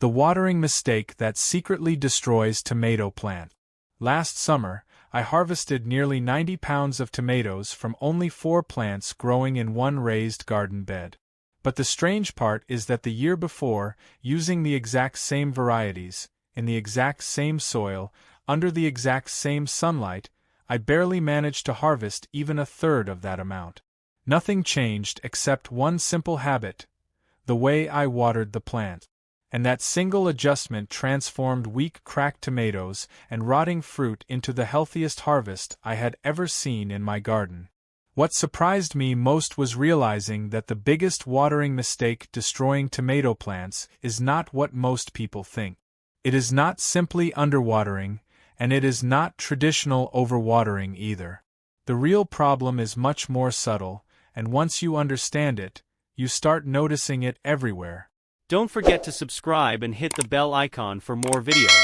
The watering mistake that secretly destroys tomato plant. Last summer, I harvested nearly 90 pounds of tomatoes from only 4 plants growing in one raised garden bed. But the strange part is that the year before, using the exact same varieties, in the exact same soil, under the exact same sunlight, I barely managed to harvest even a third of that amount. Nothing changed except one simple habit: the way I watered the plant. And that single adjustment transformed weak, cracked tomatoes and rotting fruit into the healthiest harvest I had ever seen in my garden. What surprised me most was realizing that the biggest watering mistake destroying tomato plants is not what most people think. It is not simply underwatering, and it is not traditional overwatering either. The real problem is much more subtle, and once you understand it, you start noticing it everywhere. Don't forget to subscribe and hit the bell icon for more videos.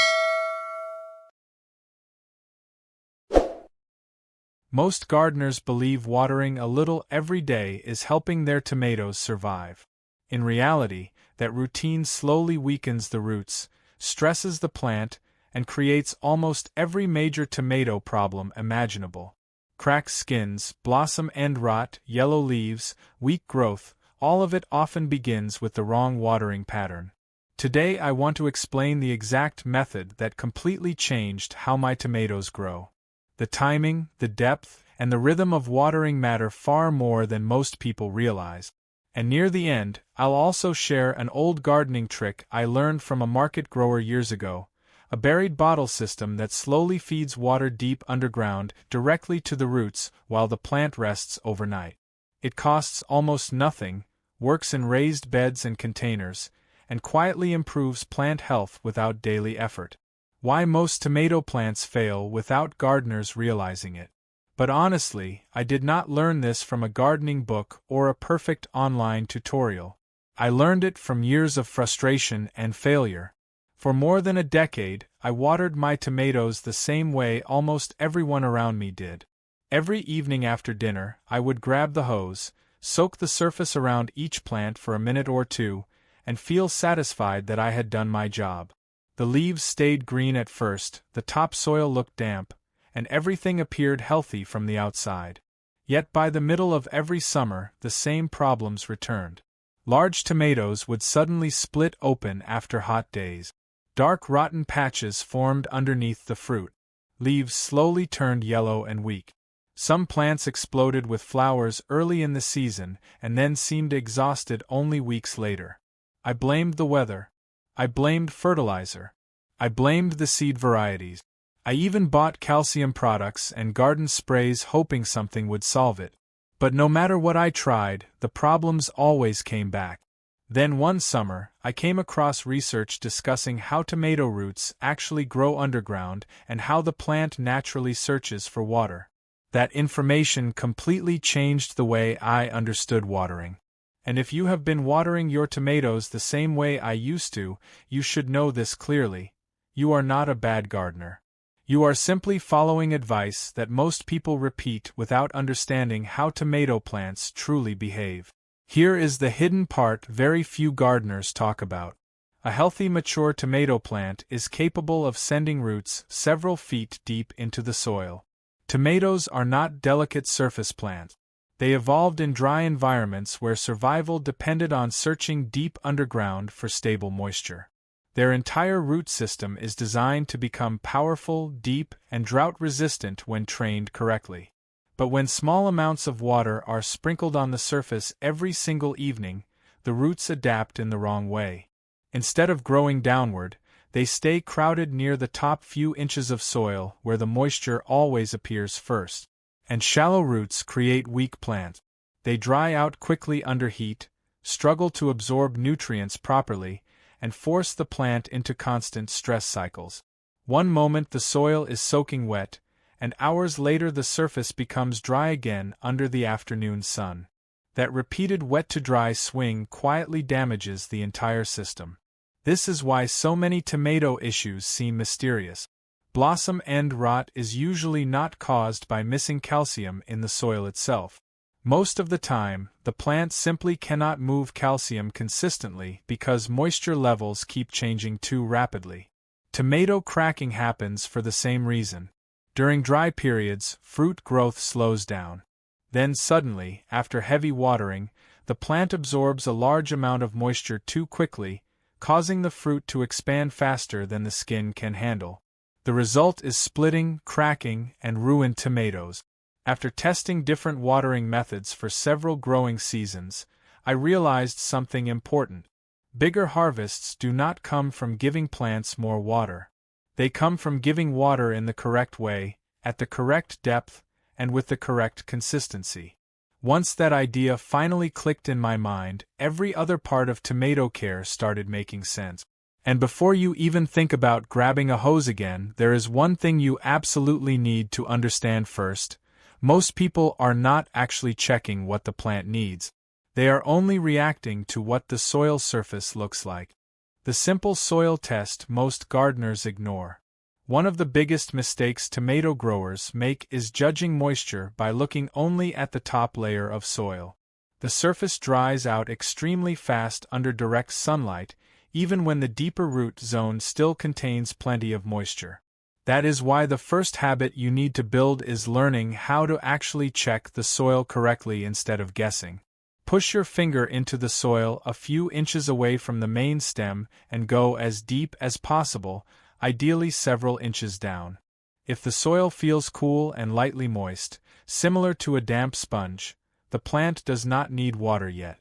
Most gardeners believe watering a little every day is helping their tomatoes survive. In reality, that routine slowly weakens the roots, stresses the plant, and creates almost every major tomato problem imaginable. Cracked skins, blossom end rot, yellow leaves, weak growth, all of it often begins with the wrong watering pattern. Today I want to explain the exact method that completely changed how my tomatoes grow. The timing, the depth, and the rhythm of watering matter far more than most people realize. And near the end, I'll also share an old gardening trick I learned from a market grower years ago: a buried bottle system that slowly feeds water deep underground directly to the roots while the plant rests overnight. It costs almost nothing, works in raised beds and containers, and quietly improves plant health without daily effort. Why most tomato plants fail without gardeners realizing it. But honestly, I did not learn this from a gardening book or a perfect online tutorial. I learned it from years of frustration and failure. For more than a decade, I watered my tomatoes the same way almost everyone around me did. Every evening after dinner, I would grab the hose, soak the surface around each plant for a minute or two, and feel satisfied that I had done my job. The leaves stayed green at first, the topsoil looked damp, and everything appeared healthy from the outside. Yet by the middle of every summer, the same problems returned. Large tomatoes would suddenly split open after hot days. Dark rotten patches formed underneath the fruit. Leaves slowly turned yellow and weak. Some plants exploded with flowers early in the season and then seemed exhausted only weeks later. I blamed the weather. I blamed fertilizer. I blamed the seed varieties. I even bought calcium products and garden sprays hoping something would solve it. But no matter what I tried, the problems always came back. Then one summer, I came across research discussing how tomato roots actually grow underground and how the plant naturally searches for water. That information completely changed the way I understood watering. And if you have been watering your tomatoes the same way I used to, you should know this clearly. You are not a bad gardener. You are simply following advice that most people repeat without understanding how tomato plants truly behave. Here is the hidden part very few gardeners talk about. A healthy mature tomato plant is capable of sending roots several feet deep into the soil. Tomatoes are not delicate surface plants. They evolved in dry environments where survival depended on searching deep underground for stable moisture. Their entire root system is designed to become powerful, deep, and drought-resistant when trained correctly. But when small amounts of water are sprinkled on the surface every single evening, the roots adapt in the wrong way. Instead of growing downward, they stay crowded near the top few inches of soil where the moisture always appears first. And shallow roots create weak plants. They dry out quickly under heat, struggle to absorb nutrients properly, and force the plant into constant stress cycles. One moment the soil is soaking wet, and hours later the surface becomes dry again under the afternoon sun. That repeated wet-to-dry swing quietly damages the entire system. This is why so many tomato issues seem mysterious. Blossom end rot is usually not caused by missing calcium in the soil itself. Most of the time, the plant simply cannot move calcium consistently because moisture levels keep changing too rapidly. Tomato cracking happens for the same reason. During dry periods, fruit growth slows down. Then suddenly, after heavy watering, the plant absorbs a large amount of moisture too quickly, causing the fruit to expand faster than the skin can handle. The result is splitting, cracking, and ruined tomatoes. After testing different watering methods for several growing seasons, I realized something important. Bigger harvests do not come from giving plants more water. They come from giving water in the correct way, at the correct depth, and with the correct consistency. Once that idea finally clicked in my mind, every other part of tomato care started making sense. And before you even think about grabbing a hose again, there is one thing you absolutely need to understand first. Most people are not actually checking what the plant needs. They are only reacting to what the soil surface looks like. The simple soil test most gardeners ignore. One of the biggest mistakes tomato growers make is judging moisture by looking only at the top layer of soil. The surface dries out extremely fast under direct sunlight, even when the deeper root zone still contains plenty of moisture. That is why the first habit you need to build is learning how to actually check the soil correctly instead of guessing. Push your finger into the soil a few inches away from the main stem and go as deep as possible, ideally several inches down. If the soil feels cool and lightly moist, similar to a damp sponge, the plant does not need water yet.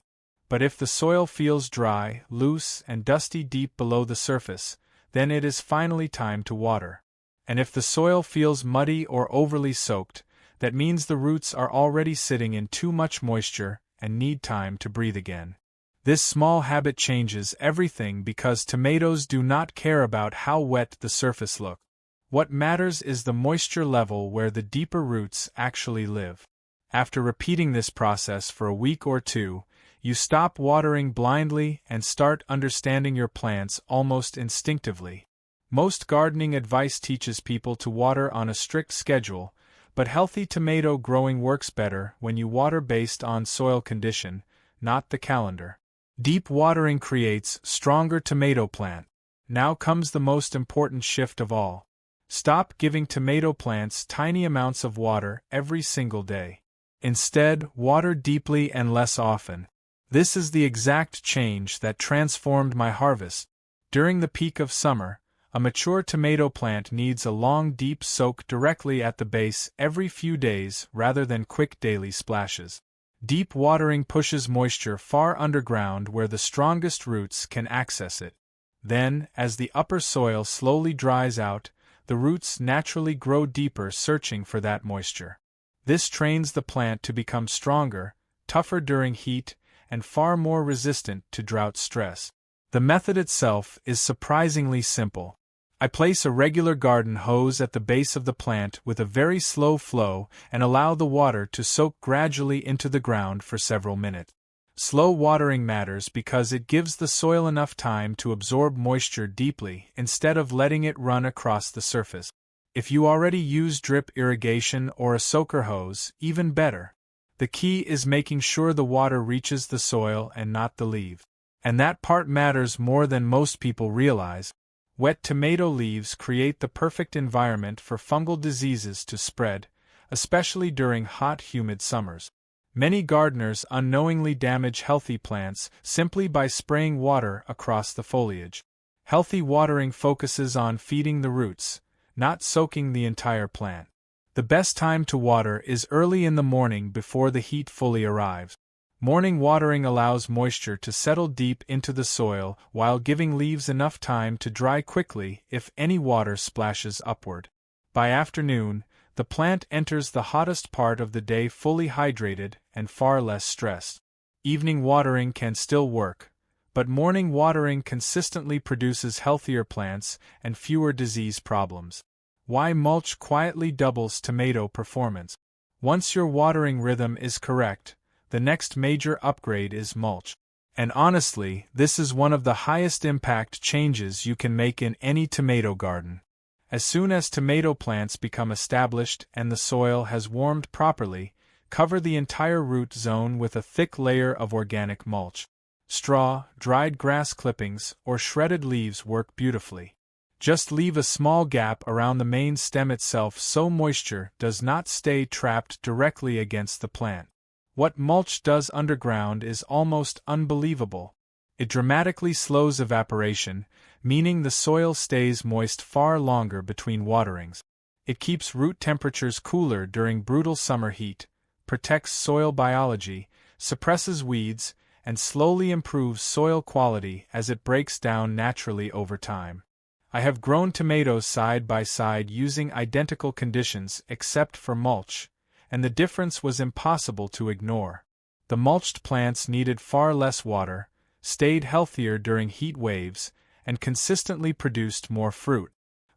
But if the soil feels dry, loose, and dusty deep below the surface, then it is finally time to water. And if the soil feels muddy or overly soaked, that means the roots are already sitting in too much moisture and need time to breathe again. This small habit changes everything because tomatoes do not care about how wet the surface looks. What matters is the moisture level where the deeper roots actually live. After repeating this process for a week or two, you stop watering blindly and start understanding your plants almost instinctively. Most gardening advice teaches people to water on a strict schedule, but healthy tomato growing works better when you water based on soil condition, not the calendar. Deep watering creates stronger tomato plant. Now comes the most important shift of all. Stop giving tomato plants tiny amounts of water every single day. Instead, water deeply and less often. This is the exact change that transformed my harvest. During the peak of summer, a mature tomato plant needs a long deep soak directly at the base every few days rather than quick daily splashes. Deep watering pushes moisture far underground where the strongest roots can access it. Then, as the upper soil slowly dries out, the roots naturally grow deeper searching for that moisture. This trains the plant to become stronger, tougher during heat, and far more resistant to drought stress. The method itself is surprisingly simple. I place a regular garden hose at the base of the plant with a very slow flow and allow the water to soak gradually into the ground for several minutes. Slow watering matters because it gives the soil enough time to absorb moisture deeply instead of letting it run across the surface. If you already use drip irrigation or a soaker hose, even better. The key is making sure the water reaches the soil and not the leaves. And that part matters more than most people realize. Wet tomato leaves create the perfect environment for fungal diseases to spread, especially during hot, humid summers. Many gardeners unknowingly damage healthy plants simply by spraying water across the foliage. Healthy watering focuses on feeding the roots, not soaking the entire plant. The best time to water is early in the morning before the heat fully arrives. Morning watering allows moisture to settle deep into the soil while giving leaves enough time to dry quickly if any water splashes upward. By afternoon, the plant enters the hottest part of the day fully hydrated and far less stressed. Evening watering can still work, but morning watering consistently produces healthier plants and fewer disease problems. Why mulch quietly doubles tomato performance. Once your watering rhythm is correct, the next major upgrade is mulch. And honestly, this is one of the highest impact changes you can make in any tomato garden. As soon as tomato plants become established and the soil has warmed properly, cover the entire root zone with a thick layer of organic mulch. Straw, dried grass clippings, or shredded leaves work beautifully. Just leave a small gap around the main stem itself so moisture does not stay trapped directly against the plant. What mulch does underground is almost unbelievable. It dramatically slows evaporation, meaning the soil stays moist far longer between waterings. It keeps root temperatures cooler during brutal summer heat, protects soil biology, suppresses weeds, and slowly improves soil quality as it breaks down naturally over time. I have grown tomatoes side by side using identical conditions except for mulch, and the difference was impossible to ignore. The mulched plants needed far less water, stayed healthier during heat waves, and consistently produced more fruit.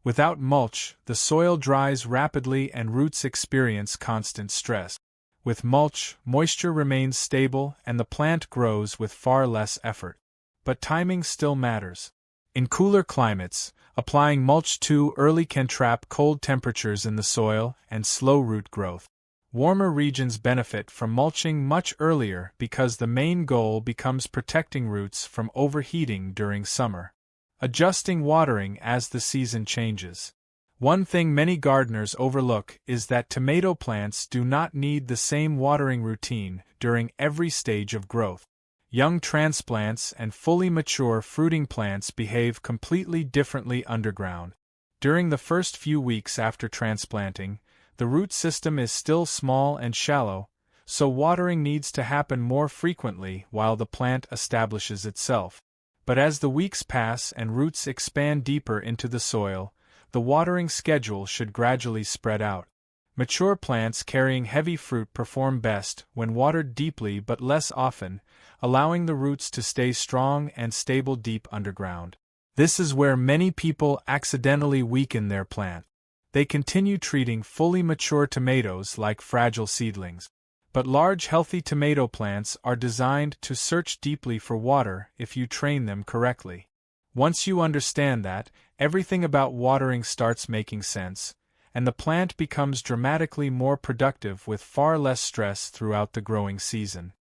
Without mulch, the soil dries rapidly and roots experience constant stress. With mulch, moisture remains stable and the plant grows with far less effort. But timing still matters. In cooler climates, applying mulch too early can trap cold temperatures in the soil and slow root growth. Warmer regions benefit from mulching much earlier because the main goal becomes protecting roots from overheating during summer. Adjusting watering as the season changes. One thing many gardeners overlook is that tomato plants do not need the same watering routine during every stage of growth. Young transplants and fully mature fruiting plants behave completely differently underground. During the first few weeks after transplanting, the root system is still small and shallow, so watering needs to happen more frequently while the plant establishes itself. But as the weeks pass and roots expand deeper into the soil, the watering schedule should gradually spread out. Mature plants carrying heavy fruit perform best when watered deeply but less often, allowing the roots to stay strong and stable deep underground. This is where many people accidentally weaken their plant. They continue treating fully mature tomatoes like fragile seedlings. But large healthy tomato plants are designed to search deeply for water if you train them correctly. Once you understand that, everything about watering starts making sense, and the plant becomes dramatically more productive with far less stress throughout the growing season.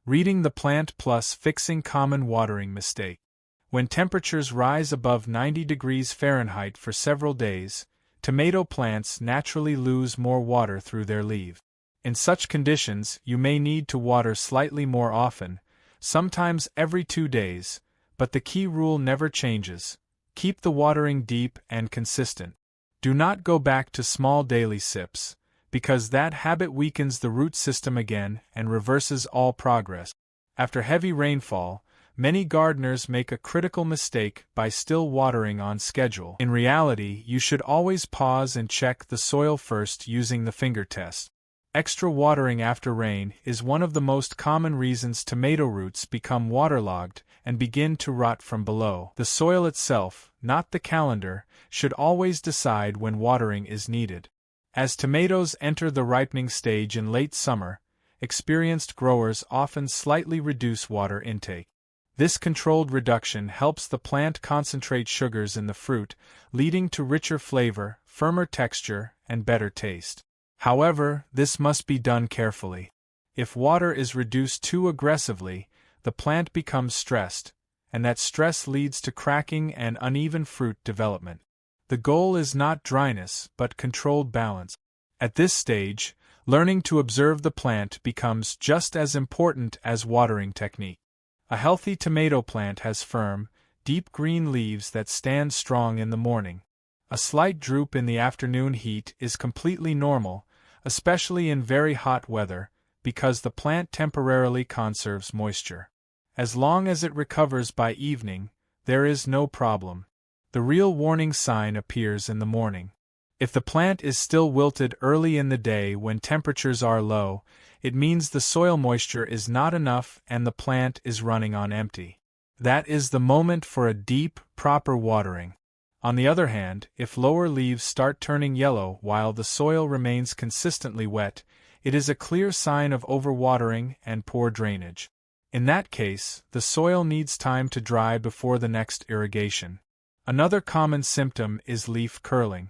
Reading the plant plus fixing common watering mistake. When temperatures rise above 90 degrees Fahrenheit for several days, tomato plants naturally lose more water through their leaves. In such conditions, you may need to water slightly more often, sometimes every 2 days, but the key rule never changes. Keep the watering deep and consistent. Do not go back to small daily sips, because that habit weakens the root system again and reverses all progress. After heavy rainfall, many gardeners make a critical mistake by still watering on schedule. In reality, you should always pause and check the soil first using the finger test. Extra watering after rain is one of the most common reasons tomato roots become waterlogged and begin to rot from below. The soil itself, not the calendar, should always decide when watering is needed. As tomatoes enter the ripening stage in late summer, experienced growers often slightly reduce water intake. This controlled reduction helps the plant concentrate sugars in the fruit, leading to richer flavor, firmer texture, and better taste. However, this must be done carefully. If water is reduced too aggressively, the plant becomes stressed, and that stress leads to cracking and uneven fruit development. The goal is not dryness, but controlled balance. At this stage, learning to observe the plant becomes just as important as watering technique. A healthy tomato plant has firm, deep green leaves that stand strong in the morning. A slight droop in the afternoon heat is completely normal, especially in very hot weather, because the plant temporarily conserves moisture. As long as it recovers by evening, there is no problem. The real warning sign appears in the morning. If the plant is still wilted early in the day when temperatures are low, it means the soil moisture is not enough and the plant is running on empty. That is the moment for a deep, proper watering. On the other hand, if lower leaves start turning yellow while the soil remains consistently wet, it is a clear sign of overwatering and poor drainage. In that case, the soil needs time to dry before the next irrigation. Another common symptom is leaf curling.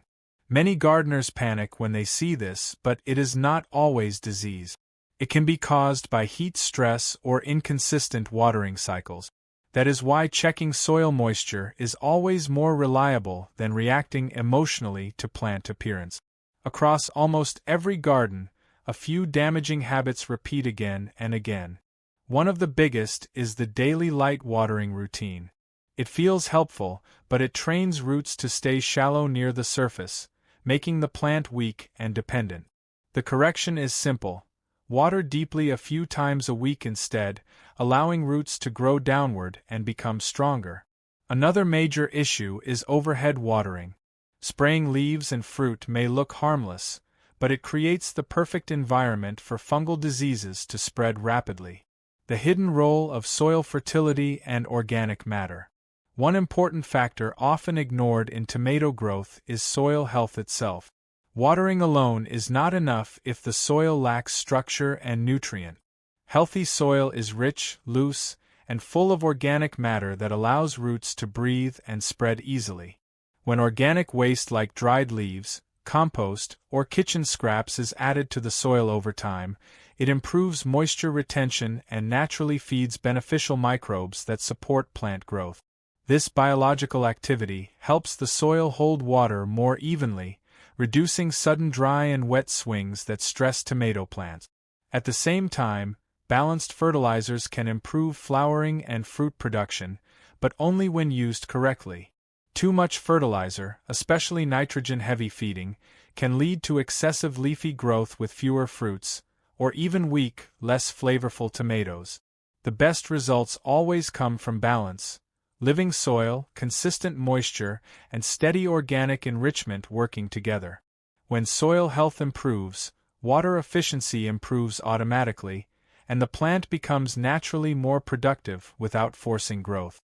Many gardeners panic when they see this, but it is not always disease. It can be caused by heat stress or inconsistent watering cycles. That is why checking soil moisture is always more reliable than reacting emotionally to plant appearance. Across almost every garden, a few damaging habits repeat again and again. One of the biggest is the daily light watering routine. It feels helpful, but it trains roots to stay shallow near the surface, making the plant weak and dependent. The correction is simple. Water deeply a few times a week instead, allowing roots to grow downward and become stronger. Another major issue is overhead watering. Spraying leaves and fruit may look harmless, but it creates the perfect environment for fungal diseases to spread rapidly. The hidden role of soil fertility and organic matter. One important factor often ignored in tomato growth is soil health itself. Watering alone is not enough if the soil lacks structure and nutrient. Healthy soil is rich, loose, and full of organic matter that allows roots to breathe and spread easily. When organic waste like dried leaves, compost, or kitchen scraps is added to the soil over time, it improves moisture retention and naturally feeds beneficial microbes that support plant growth. This biological activity helps the soil hold water more evenly, reducing sudden dry and wet swings that stress tomato plants. At the same time, balanced fertilizers can improve flowering and fruit production, but only when used correctly. Too much fertilizer, especially nitrogen-heavy feeding, can lead to excessive leafy growth with fewer fruits, or even weak, less flavorful tomatoes. The best results always come from balance. Living soil, consistent moisture, and steady organic enrichment working together. When soil health improves, water efficiency improves automatically, and the plant becomes naturally more productive without forcing growth.